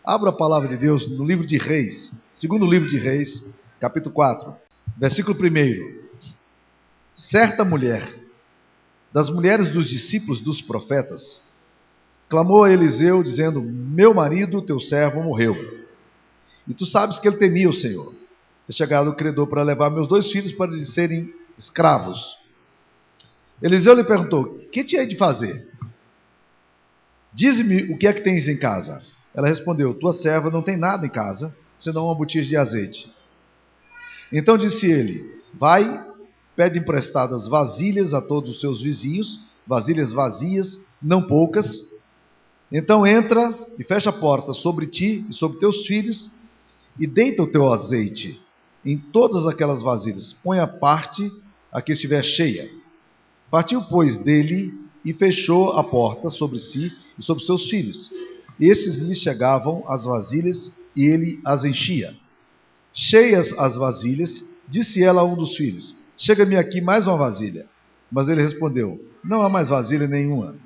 Abra a palavra de Deus no livro de Reis, segundo livro de Reis, capítulo 4, versículo 1. Certa mulher, das mulheres dos discípulos dos profetas, clamou a Eliseu, dizendo: meu marido, teu servo, morreu. E tu sabes que ele temia o Senhor. Tem chegado o credor para levar meus 2 filhos para eles serem escravos. Eliseu lhe perguntou: que te hei de fazer? Dize-me o que é que tens em casa. Ela respondeu: tua serva não tem nada em casa, senão uma botija de azeite. Então disse ele: vai, pede emprestadas vasilhas a todos os seus vizinhos, vasilhas vazias, não poucas. Então entra e fecha a porta sobre ti e sobre teus filhos, e deita o teu azeite em todas aquelas vasilhas. Põe a parte a que estiver cheia. Partiu, pois, dele e fechou a porta sobre si e sobre seus filhos. Esses lhe chegavam as vasilhas e ele as enchia. Cheias as vasilhas, disse ela a um dos filhos: chega-me aqui mais uma vasilha. Mas ele respondeu: não há mais vasilha nenhuma.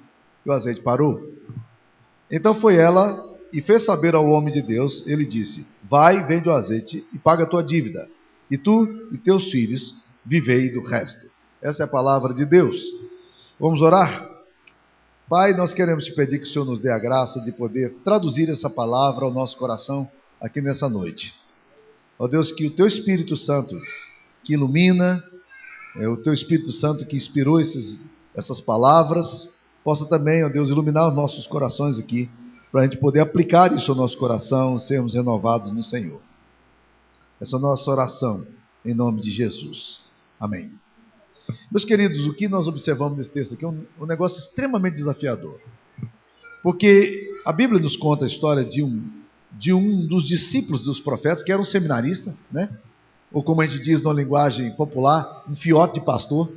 E o azeite parou. Então foi ela e fez saber ao homem de Deus. Ele disse: vai, vende o azeite e paga a tua dívida, e tu e teus filhos vivei do resto. Essa é a palavra de Deus. Vamos orar? Pai, nós queremos te pedir que o Senhor nos dê a graça de poder traduzir essa palavra ao nosso coração aqui nessa noite. Ó Deus, que o teu Espírito Santo que ilumina, o teu Espírito Santo que inspirou essas palavras, possa também, ó Deus, iluminar os nossos corações aqui, para a gente poder aplicar isso ao nosso coração, sermos renovados no Senhor. Essa é a nossa oração, em nome de Jesus. Amém. Meus queridos, o que nós observamos nesse texto aqui é um negócio extremamente desafiador. Porque a Bíblia nos conta a história de um dos discípulos dos profetas, que era um seminarista, né? Ou como a gente diz na linguagem popular, um fiote de pastor.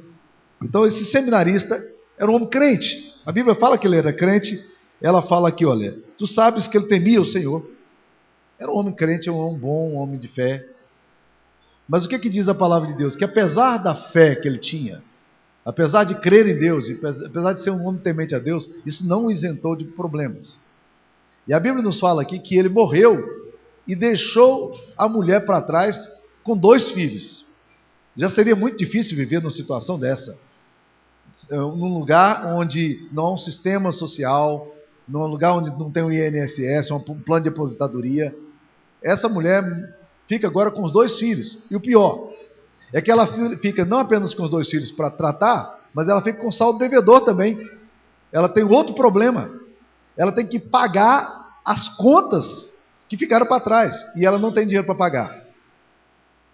Então esse seminarista era um homem crente. A Bíblia fala que ele era crente. Ela fala aqui, olha, tu sabes que ele temia o Senhor. Era um homem crente, um homem bom, um homem de fé. Mas o que diz a palavra de Deus? Que apesar da fé que ele tinha, apesar de crer em Deus, e apesar de ser um homem temente a Deus, isso não o isentou de problemas. E a Bíblia nos fala aqui que ele morreu e deixou a mulher para trás com 2 filhos. Já seria muito difícil viver numa situação dessa. Num lugar onde não há um sistema social, num lugar onde não tem um INSS, um plano de aposentadoria. Essa mulher fica agora com os 2 filhos. E o pior é que ela fica não apenas com os 2 filhos para tratar, mas ela fica com saldo devedor também. Ela tem outro problema. Ela tem que pagar as contas que ficaram para trás. E ela não tem dinheiro para pagar.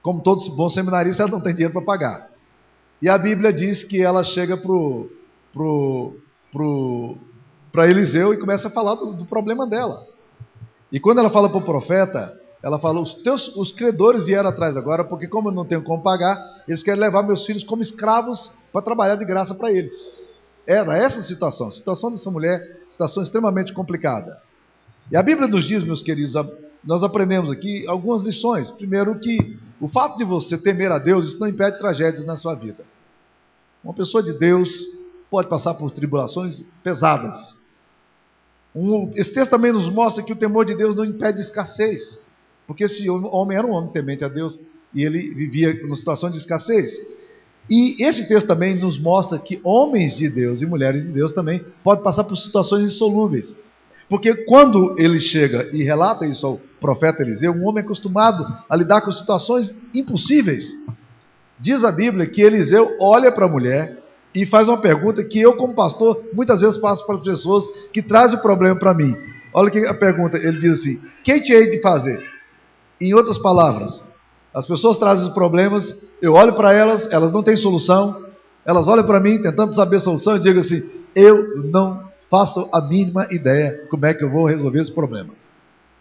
Como todo bom seminarista, ela não tem dinheiro para pagar. E a Bíblia diz que ela chega para Eliseu e começa a falar do problema dela. E quando ela fala para o profeta, ela fala: os credores vieram atrás agora, porque como eu não tenho como pagar, eles querem levar meus filhos como escravos para trabalhar de graça para eles. Era essa a situação dessa mulher, situação extremamente complicada. E a Bíblia nos diz, meus queridos, nós aprendemos aqui algumas lições. Primeiro, que o fato de você temer a Deus, isso não impede tragédias na sua vida. Uma pessoa de Deus pode passar por tribulações pesadas. Esse texto também nos mostra que o temor de Deus não impede escassez, porque esse homem era um homem temente a Deus e ele vivia numa situação de escassez. E esse texto também nos mostra que homens de Deus e mulheres de Deus também podem passar por situações insolúveis. Porque quando ele chega e relata isso ao profeta Eliseu, um homem acostumado a lidar com situações impossíveis, diz a Bíblia que Eliseu olha para a mulher e faz uma pergunta que eu, como pastor, muitas vezes faço para as pessoas que trazem o problema para mim. Olha que a pergunta, ele diz assim: quem te hei de fazer? Em outras palavras, as pessoas trazem os problemas, eu olho para elas, elas não têm solução, elas olham para mim tentando saber a solução e digo assim: eu não faço a mínima ideia como é que eu vou resolver esse problema.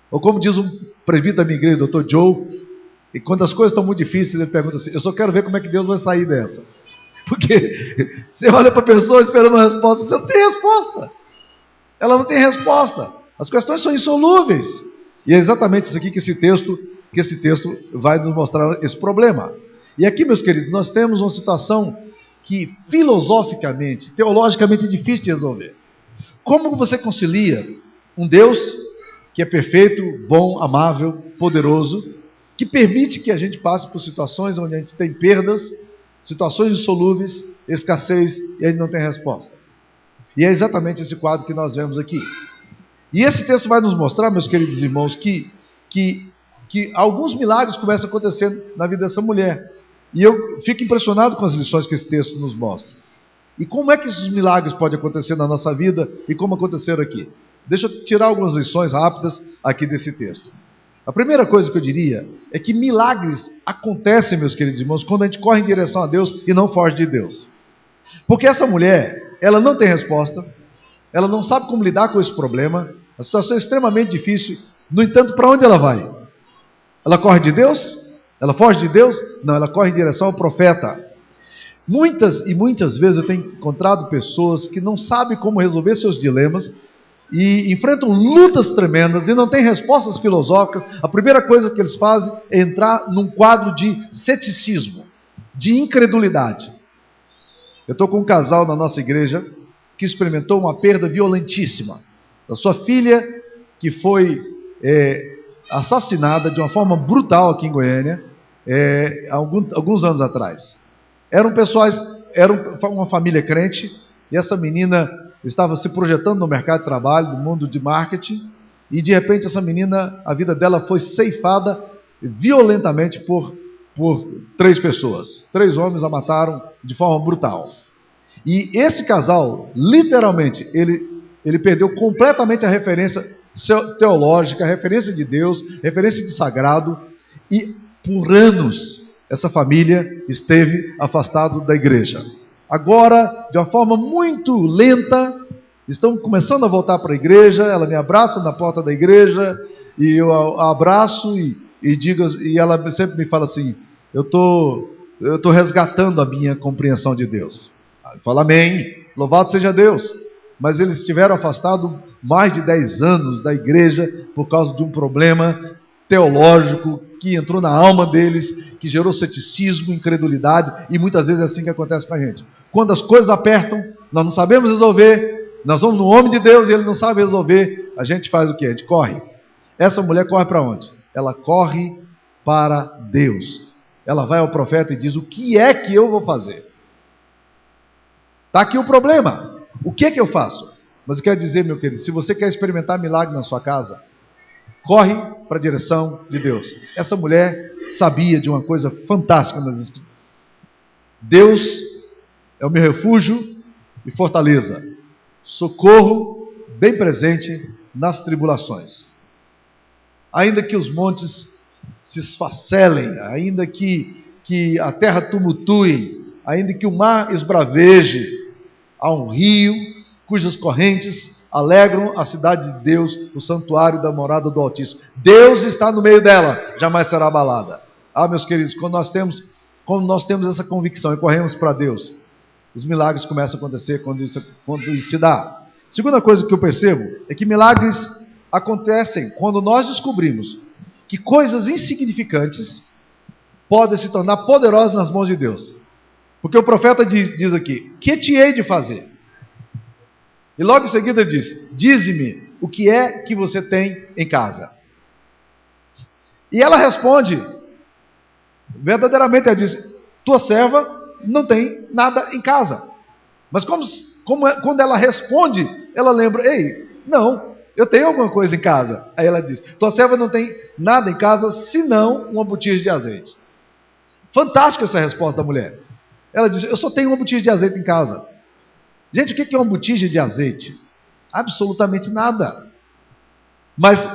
Ou como diz um presbítero da minha igreja, Dr. Joe, e quando as coisas estão muito difíceis, ele pergunta assim: eu só quero ver como é que Deus vai sair dessa. Porque você olha para a pessoa esperando uma resposta, você não tem resposta. Ela não tem resposta. As questões são insolúveis. E é exatamente isso aqui que esse texto vai nos mostrar esse problema. E aqui, meus queridos, nós temos uma situação que filosoficamente, teologicamente é difícil de resolver. Como você concilia um Deus que é perfeito, bom, amável, poderoso, que permite que a gente passe por situações onde a gente tem perdas, situações insolúveis, escassez, e a gente não tem resposta. E é exatamente esse quadro que nós vemos aqui. E esse texto vai nos mostrar, meus queridos irmãos, que alguns milagres começam a acontecer na vida dessa mulher. E eu fico impressionado com as lições que esse texto nos mostra. E como é que esses milagres podem acontecer na nossa vida e como aconteceram aqui? Deixa eu tirar algumas lições rápidas aqui desse texto. A primeira coisa que eu diria é que milagres acontecem, meus queridos irmãos, quando a gente corre em direção a Deus e não foge de Deus. Porque essa mulher, ela não tem resposta, ela não sabe como lidar com esse problema, a situação é extremamente difícil, no entanto, para onde ela vai? Ela corre de Deus? Ela foge de Deus? Não, ela corre em direção ao profeta. Muitas e muitas vezes eu tenho encontrado pessoas que não sabem como resolver seus dilemas e enfrentam lutas tremendas e não têm respostas filosóficas. A primeira coisa que eles fazem é entrar num quadro de ceticismo, de incredulidade. Eu estou com um casal na nossa igreja que experimentou uma perda violentíssima da sua filha, que foi assassinada de uma forma brutal aqui em Goiânia, alguns anos atrás. Era uma família crente, e essa menina estava se projetando no mercado de trabalho, no mundo de marketing, e de repente essa menina, a vida dela foi ceifada violentamente por 3 pessoas. 3 homens a mataram de forma brutal. E esse casal, literalmente, ele perdeu completamente a referência teológica, a referência de Deus, referência de sagrado, e por anos essa família esteve afastada da igreja. Agora, de uma forma muito lenta, estão começando a voltar para a igreja. Ela me abraça na porta da igreja, e eu a abraço e digo, e ela sempre me fala assim: eu tô resgatando a minha compreensão de Deus. Eu falo, amém, louvado seja Deus. Mas eles estiveram afastados mais de 10 anos da igreja por causa de um problema teológico que entrou na alma deles, que gerou ceticismo, incredulidade, e muitas vezes é assim que acontece com a gente. Quando as coisas apertam, nós não sabemos resolver, nós vamos no homem de Deus e ele não sabe resolver, a gente faz o quê? A gente corre. Essa mulher corre para onde? Ela corre para Deus. Ela vai ao profeta e diz: o que é que eu vou fazer? Está aqui o problema. O que é que eu faço? Mas eu quero dizer, meu querido, se você quer experimentar milagre na sua casa, corre para a direção de Deus. Essa mulher sabia de uma coisa fantástica nas Escrituras. Deus é o meu refúgio e fortaleza, socorro bem presente nas tribulações. Ainda que os montes se esfacelem, ainda que a terra tumultue, ainda que o mar esbraveje, há um rio cujas correntes alegram a cidade de Deus, o santuário da morada do Altíssimo. Deus está no meio dela, jamais será abalada. Ah, meus queridos, quando nós temos essa convicção e corremos para Deus, os milagres começam a acontecer quando isso se dá. Segunda coisa que eu percebo é que milagres acontecem quando nós descobrimos que coisas insignificantes podem se tornar poderosas nas mãos de Deus. Porque o profeta diz aqui: que te hei de fazer? E logo em seguida ele diz: dize-me o que é que você tem em casa. E ela responde, verdadeiramente ela diz: tua serva não tem nada em casa. Mas quando ela responde, ela lembra: ei, não, eu tenho alguma coisa em casa. Aí ela diz: tua serva não tem nada em casa, senão uma botija de azeite. Fantástica essa resposta da mulher. Ela diz: eu só tenho uma botija de azeite em casa. Gente, o que é uma botija de azeite? Absolutamente nada. Mas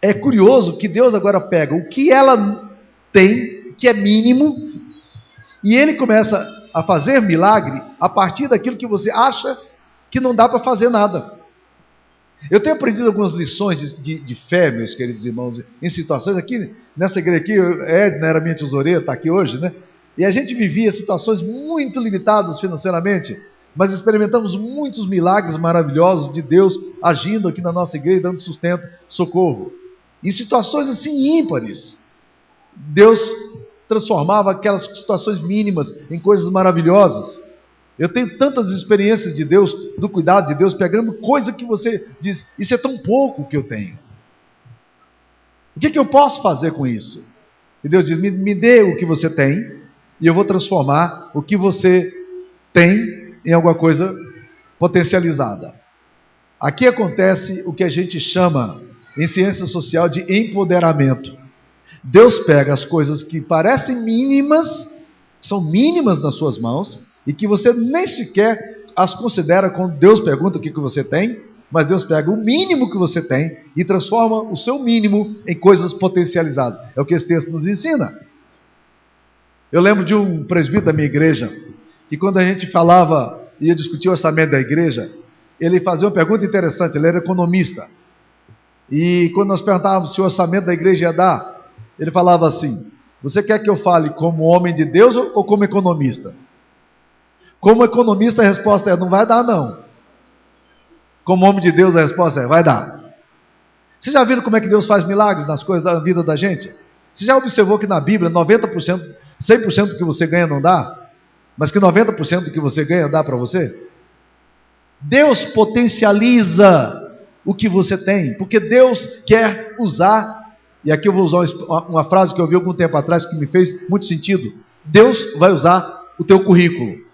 é curioso que Deus agora pega o que ela tem, que é mínimo, e Ele começa a fazer milagre a partir daquilo que você acha que não dá para fazer nada. Eu tenho aprendido algumas lições de fé, meus queridos irmãos, em situações aqui, nessa igreja aqui, Edna era minha tesoureira, está aqui hoje, né? E a gente vivia situações muito limitadas financeiramente, mas experimentamos muitos milagres maravilhosos de Deus agindo aqui na nossa igreja, dando sustento, socorro. Em situações assim ímpares, Deus transformava aquelas situações mínimas em coisas maravilhosas. Eu tenho tantas experiências de Deus, do cuidado de Deus, pegando coisa que você diz: isso é tão pouco que eu tenho. O que eu posso fazer com isso? E Deus diz, me dê o que você tem, e eu vou transformar o que você tem em alguma coisa potencializada. Aqui acontece o que a gente chama, em ciência social, de empoderamento. Deus pega as coisas que parecem mínimas, são mínimas nas suas mãos, e que você nem sequer as considera quando Deus pergunta o que você tem, mas Deus pega o mínimo que você tem e transforma o seu mínimo em coisas potencializadas. É o que esse texto nos ensina. Eu lembro de um presbítero da minha igreja, que quando a gente falava, ia discutir o orçamento da igreja, ele fazia uma pergunta interessante, ele era economista. E quando nós perguntávamos se o orçamento da igreja ia dar, ele falava assim, você quer que eu fale como homem de Deus ou como economista? Como economista a resposta é, não vai dar não. Como homem de Deus a resposta é, vai dar. Vocês já viram como é que Deus faz milagres nas coisas da vida da gente? Você já observou que na Bíblia 90%, 100% do que você ganha não dá? Mas que 90% do que você ganha dá para você? Deus potencializa o que você tem, porque Deus quer usar, e aqui eu vou usar uma frase que eu vi algum tempo atrás que me fez muito sentido. Deus vai usar o teu currículo.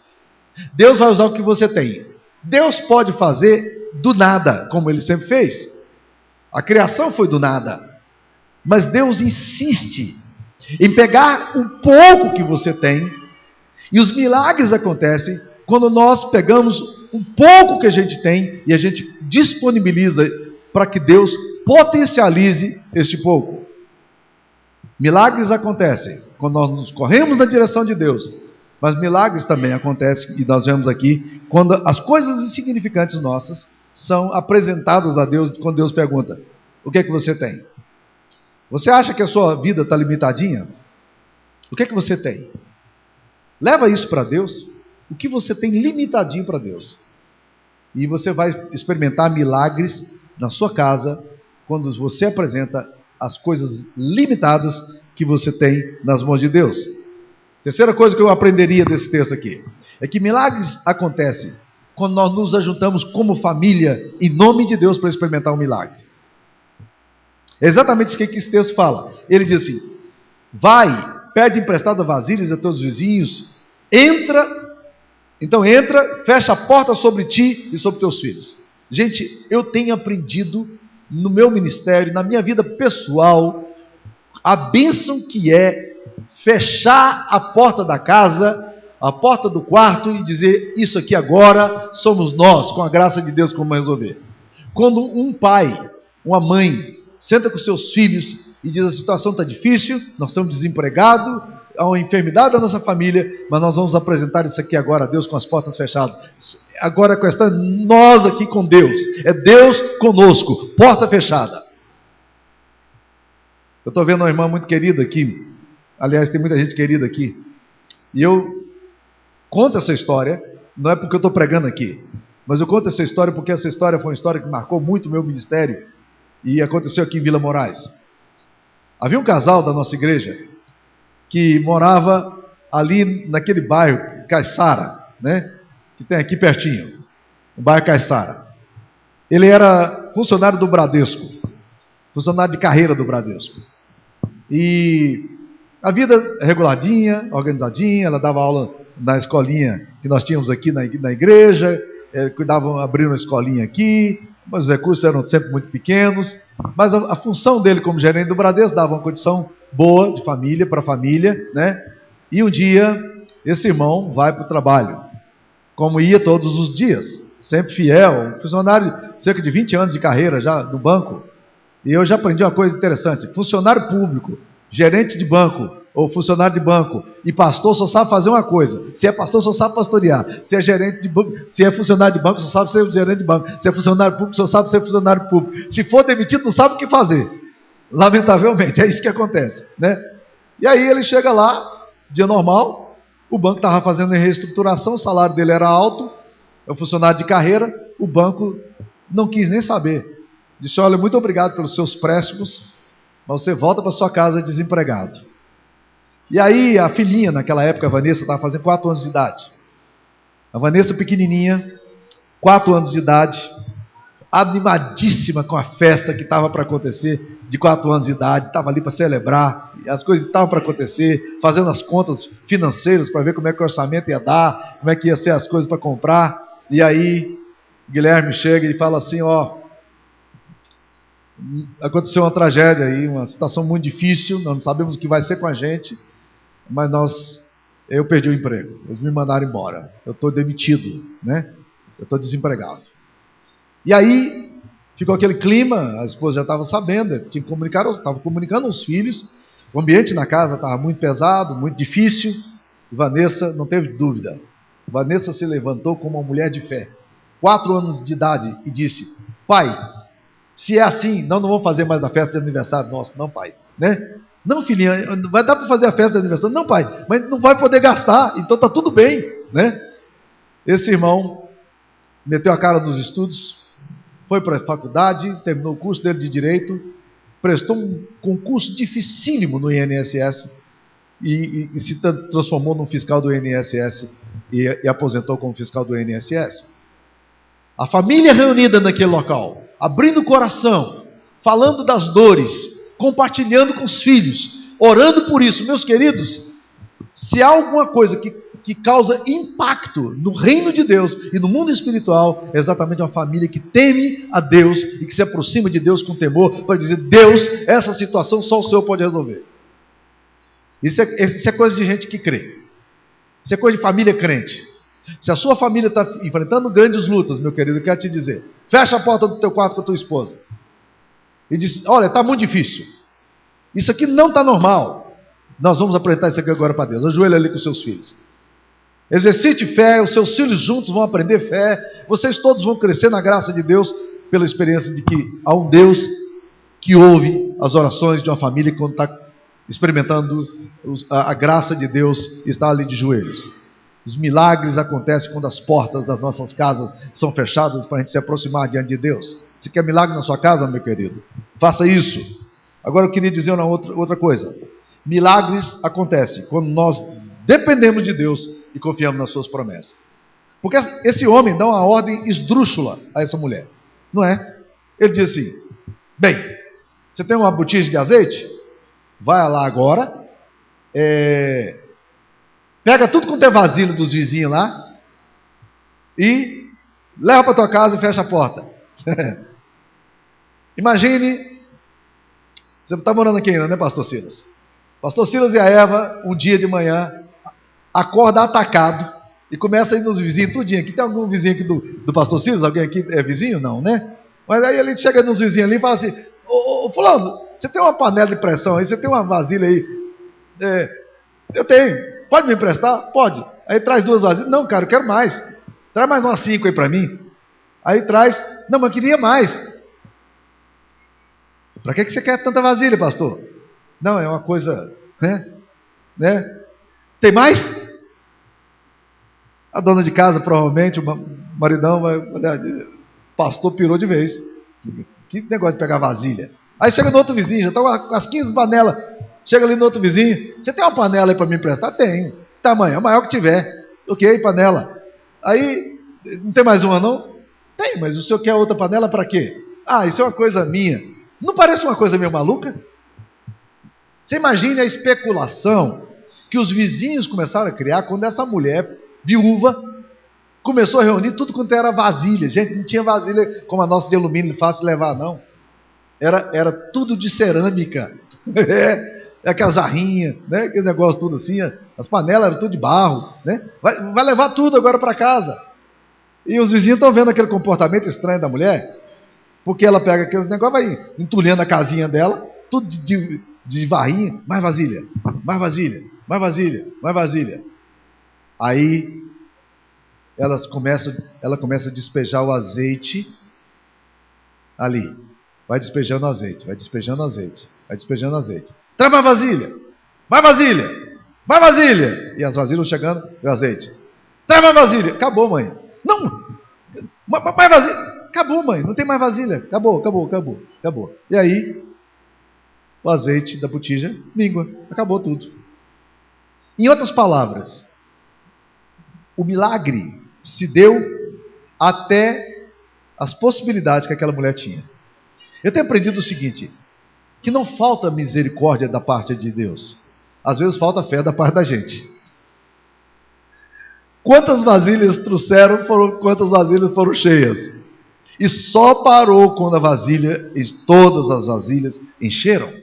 Deus vai usar o que você tem. Deus pode fazer do nada, como Ele sempre fez. A criação foi do nada. Mas Deus insiste em pegar um pouco que você tem, e os milagres acontecem quando nós pegamos um pouco que a gente tem e a gente disponibiliza para que Deus potencialize este pouco. Milagres acontecem quando nós nos corremos na direção de Deus, mas milagres também acontecem, e nós vemos aqui, quando as coisas insignificantes nossas são apresentadas a Deus, quando Deus pergunta, o que é que você tem? Você acha que a sua vida está limitadinha? O que é que você tem? Leva isso para Deus, o que você tem limitadinho para Deus. E você vai experimentar milagres na sua casa, quando você apresenta as coisas limitadas que você tem nas mãos de Deus. Terceira coisa que eu aprenderia desse texto aqui, é que milagres acontecem quando nós nos ajuntamos como família, em nome de Deus, para experimentar um milagre. É exatamente isso que esse texto fala. Ele diz assim, vai, pede emprestada vasilhas a todos os vizinhos, entra, fecha a porta sobre ti e sobre teus filhos. Gente, eu tenho aprendido no meu ministério, na minha vida pessoal, a bênção que é fechar a porta da casa, a porta do quarto e dizer, isso aqui agora somos nós, com a graça de Deus, como resolver. Quando um pai, uma mãe, senta com seus filhos e diz, a situação está difícil, nós estamos desempregados, há uma enfermidade da nossa família, mas nós vamos apresentar isso aqui agora a Deus com as portas fechadas. Agora a questão é nós aqui com Deus, é Deus conosco, porta fechada. Eu estou vendo uma irmã muito querida aqui, aliás, tem muita gente querida aqui, e eu conto essa história, não é porque eu estou pregando aqui, mas eu conto essa história porque essa história foi uma história que marcou muito o meu ministério, e aconteceu aqui em Vila Moraes. Havia um casal da nossa igreja, que morava ali naquele bairro, Caiçara, né? Que tem aqui pertinho, o bairro Caiçara. Ele era funcionário do Bradesco, funcionário de carreira do Bradesco. E a vida reguladinha, organizadinha, ela dava aula na escolinha que nós tínhamos aqui na igreja, cuidavam, abriram uma escolinha aqui, mas os recursos eram sempre muito pequenos, mas a função dele como gerente do Bradesco dava uma condição boa de família para família, né? E um dia esse irmão vai para o trabalho, como ia todos os dias, sempre fiel, funcionário, cerca de 20 anos de carreira já no banco. E eu já aprendi uma coisa interessante: funcionário público, gerente de banco ou funcionário de banco e pastor só sabe fazer uma coisa. Se é pastor, só sabe pastorear. Se é gerente de banco, se é funcionário de banco, só sabe ser gerente de banco. Se é funcionário público, só sabe ser funcionário público. Se for demitido, não sabe o que fazer. Lamentavelmente, é isso que acontece, né? E aí ele chega lá, dia normal, o banco estava fazendo reestruturação, o salário dele era alto, é um funcionário de carreira, o banco não quis nem saber. Disse, olha, muito obrigado pelos seus préstimos, mas você volta para sua casa desempregado. E aí a filhinha, naquela época, a Vanessa, estava fazendo 4 anos de idade. A Vanessa pequenininha, 4 anos de idade, animadíssima com a festa que estava para acontecer, de 4 anos de idade, estava ali para celebrar, as coisas estavam para acontecer, fazendo as contas financeiras para ver como é que o orçamento ia dar, como é que ia ser as coisas para comprar. E aí Guilherme chega e fala assim: ó, aconteceu uma tragédia aí, uma situação muito difícil, nós não sabemos o que vai ser com a gente, mas eu perdi o emprego, eles me mandaram embora, eu estou demitido, né? Eu estou desempregado. E aí ficou aquele clima, a esposa já estava sabendo, tinha que comunicar, estava comunicando aos filhos, o ambiente na casa estava muito pesado, muito difícil, e Vanessa não teve dúvida. Vanessa se levantou como uma mulher de fé, 4 anos de idade, e disse: pai, se é assim, nós não vamos fazer mais a festa de aniversário nosso, não, pai, né? Não, filhinha, vai dar para fazer a festa de aniversário? Não, pai, mas não vai poder gastar, então está tudo bem, né? Esse irmão meteu a cara nos estudos, foi para a faculdade, terminou o curso dele de Direito, prestou um concurso dificílimo no INSS e se transformou num fiscal do INSS e aposentou como fiscal do INSS. A família reunida naquele local, abrindo o coração, falando das dores, compartilhando com os filhos, orando por isso. Meus queridos, se há alguma coisa que causa impacto no reino de Deus e no mundo espiritual, é exatamente uma família que teme a Deus e que se aproxima de Deus com temor, para dizer: Deus, essa situação só o Senhor pode resolver. Isso é coisa de gente que crê, isso é coisa de família crente. Se a sua família está enfrentando grandes lutas, meu querido, eu quero te dizer: fecha a porta do teu quarto com a tua esposa e diz: olha, está muito difícil, isso aqui não está normal, nós vamos apresentar isso aqui agora para Deus. Ajoelha ali com os seus filhos, exercite fé, os seus filhos juntos vão aprender fé, vocês todos vão crescer na graça de Deus, pela experiência de que há um Deus que ouve as orações de uma família quando está experimentando a graça de Deus e está ali de joelhos. Os milagres acontecem quando as portas das nossas casas são fechadas para a gente se aproximar diante de Deus. Se quer milagre na sua casa, meu querido, faça isso. Agora eu queria dizer uma outra coisa. Milagres acontecem quando nós dependemos de Deus e confiamos nas suas promessas. Porque esse homem dá uma ordem esdrúxula a essa mulher, não é? Ele diz assim: bem, você tem uma botija de azeite? Vai lá agora, pega tudo quanto é vasilha dos vizinhos lá e leva para tua casa e fecha a porta. Imagine, você está morando aqui ainda, né, pastor Silas? Pastor Silas e a Eva, um dia de manhã, acorda atacado e começa a ir nos vizinhos tudinho. Aqui tem algum vizinho aqui do pastor Silas? Alguém aqui é vizinho? Não, né? Mas aí ele chega nos vizinhos ali e fala assim: ô fulano, você tem uma panela de pressão aí? Você tem uma vasilha aí? Eu tenho. Pode me emprestar? Pode. Aí traz 2 vasilhas. Não, cara, eu quero mais. Traz mais umas 5 aí para mim. Aí traz. Não, mas eu queria mais. Para que você quer tanta vasilha, pastor? Não, é uma coisa, né? Tem mais? A dona de casa, provavelmente, o maridão vai olhar: pastor pirou de vez. Que negócio de pegar vasilha? Aí chega no outro vizinho, já está com as 15 panelas. Chega ali no outro vizinho: você tem uma panela aí para me emprestar? Tenho. Que tamanho? É o maior que tiver. Ok, panela. Aí, não tem mais uma não? Tem, mas o senhor quer outra panela para quê? Ah, isso é uma coisa minha. Não parece uma coisa meio maluca? Você imagine a especulação que os vizinhos começaram a criar quando essa mulher, viúva, começou a reunir tudo quanto era vasilha. Gente, não tinha vasilha como a nossa de alumínio, fácil levar, não. Era tudo de cerâmica. Aquelas jarrinhas, né? Aquele negócio tudo assim. As panelas eram tudo de barro, né? Vai levar tudo agora para casa. E os vizinhos estão vendo aquele comportamento estranho da mulher, porque ela pega aqueles negócios, vai entulhando a casinha dela, tudo de varrinha, mais vasilha, mais vasilha, mais vasilha, mais vasilha. Aí ela começa a despejar o azeite ali. Vai despejando azeite, vai despejando azeite, vai despejando azeite. Traz mais vasilha, mais vasilha, mais vasilha. E as vasilhas chegando, e o azeite. Traz mais vasilha. Acabou, mãe. Não, mais vasilha. Acabou, mãe, não tem mais vasilha. Acabou. E aí, o azeite da botija mingua. Acabou tudo. Em outras palavras, o milagre se deu até as possibilidades que aquela mulher tinha. Eu tenho aprendido o seguinte, que não falta misericórdia da parte de Deus. Às vezes falta fé da parte da gente. Quantas vasilhas trouxeram, quantas vasilhas foram cheias. E só parou quando todas as vasilhas encheram.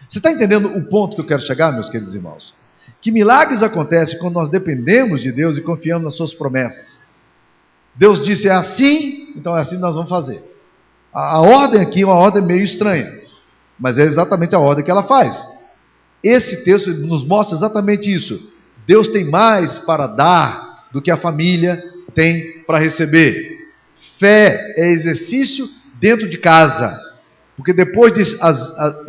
Você está entendendo o ponto que eu quero chegar, meus queridos irmãos? Que milagres acontecem quando nós dependemos de Deus e confiamos nas suas promessas. Deus disse, é assim, então é assim que nós vamos fazer. A ordem aqui é uma ordem meio estranha, mas é exatamente a ordem que ela faz. Esse texto nos mostra exatamente isso. Deus tem mais para dar do que a família tem para receber. Fé é exercício dentro de casa, porque depois de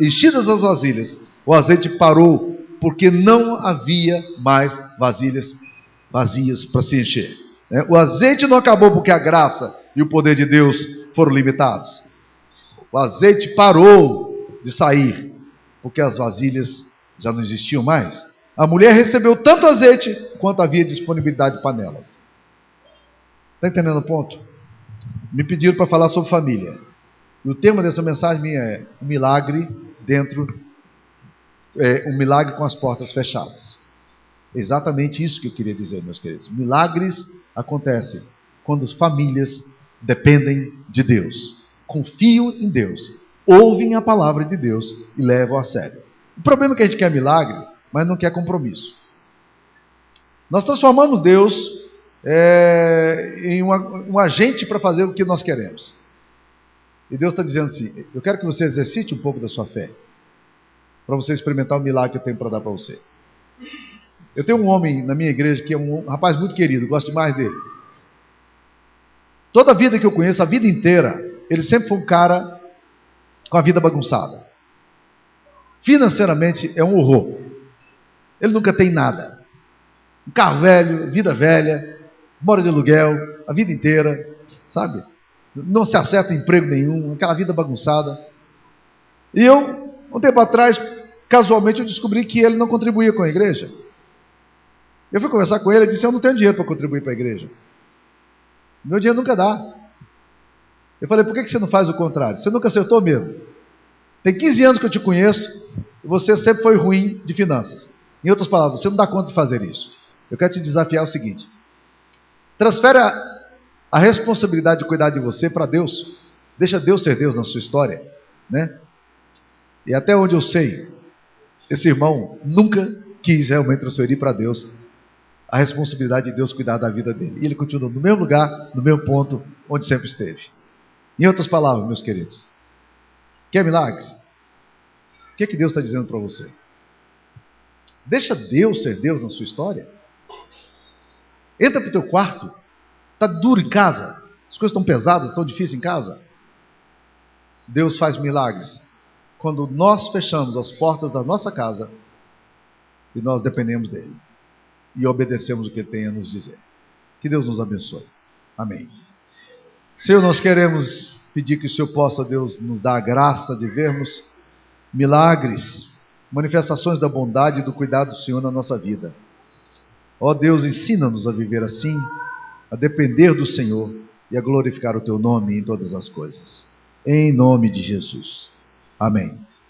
enchidas as vasilhas, o azeite parou, porque não havia mais vasilhas vazias para se encher. O azeite não acabou porque a graça e o poder de Deus foram limitados. O azeite parou de sair, porque as vasilhas já não existiam mais. A mulher recebeu tanto azeite quanto havia disponibilidade de panelas. Está entendendo o ponto? Me pediram para falar sobre família. E o tema dessa mensagem minha é um milagre um milagre com as portas fechadas. Exatamente isso que eu queria dizer, meus queridos. Milagres acontecem quando as famílias dependem de Deus, confiam em Deus, ouvem a palavra de Deus e levam a sério. O problema é que a gente quer milagre, mas não quer compromisso. Nós transformamos Deus em um agente para fazer o que nós queremos. E Deus está dizendo assim, eu quero que você exercite um pouco da sua fé, para você experimentar o milagre que eu tenho para dar para você. Eu tenho um homem na minha igreja que é um rapaz muito querido, gosto demais dele. Toda a vida que eu conheço, a vida inteira, ele sempre foi um cara com a vida bagunçada. Financeiramente é um horror. Ele nunca tem nada. Um carro velho, vida velha, mora de aluguel, a vida inteira, sabe? Não se acerta em emprego nenhum, aquela vida bagunçada. E eu, um tempo atrás, casualmente eu descobri que ele não contribuía com a igreja. Eu fui conversar com ele e disse, eu não tenho dinheiro para contribuir para a igreja. Meu dinheiro nunca dá. Eu falei, por que você não faz o contrário? Você nunca acertou mesmo. Tem 15 anos que eu te conheço e você sempre foi ruim de finanças. Em outras palavras, você não dá conta de fazer isso. Eu quero te desafiar o seguinte. Transfere a responsabilidade de cuidar de você para Deus. Deixa Deus ser Deus na sua história, né? E até onde eu sei, esse irmão nunca quis realmente transferir para Deus a responsabilidade de Deus cuidar da vida dele. E ele continua no mesmo lugar, no mesmo ponto, onde sempre esteve. Em outras palavras, meus queridos, quer milagre? O que Deus está dizendo para você? Deixa Deus ser Deus na sua história. Entra para o teu quarto. Está duro em casa. As coisas estão pesadas, estão difíceis em casa. Deus faz milagres quando nós fechamos as portas da nossa casa e nós dependemos dele e obedecemos o que ele tem a nos dizer. Que Deus nos abençoe. Amém. Senhor, nós queremos pedir que o Senhor possa, Deus, nos dar a graça de vermos milagres, manifestações da bondade e do cuidado do Senhor na nossa vida. Ó Deus, ensina-nos a viver assim, a depender do Senhor e a glorificar o Teu nome em todas as coisas. Em nome de Jesus. Amém.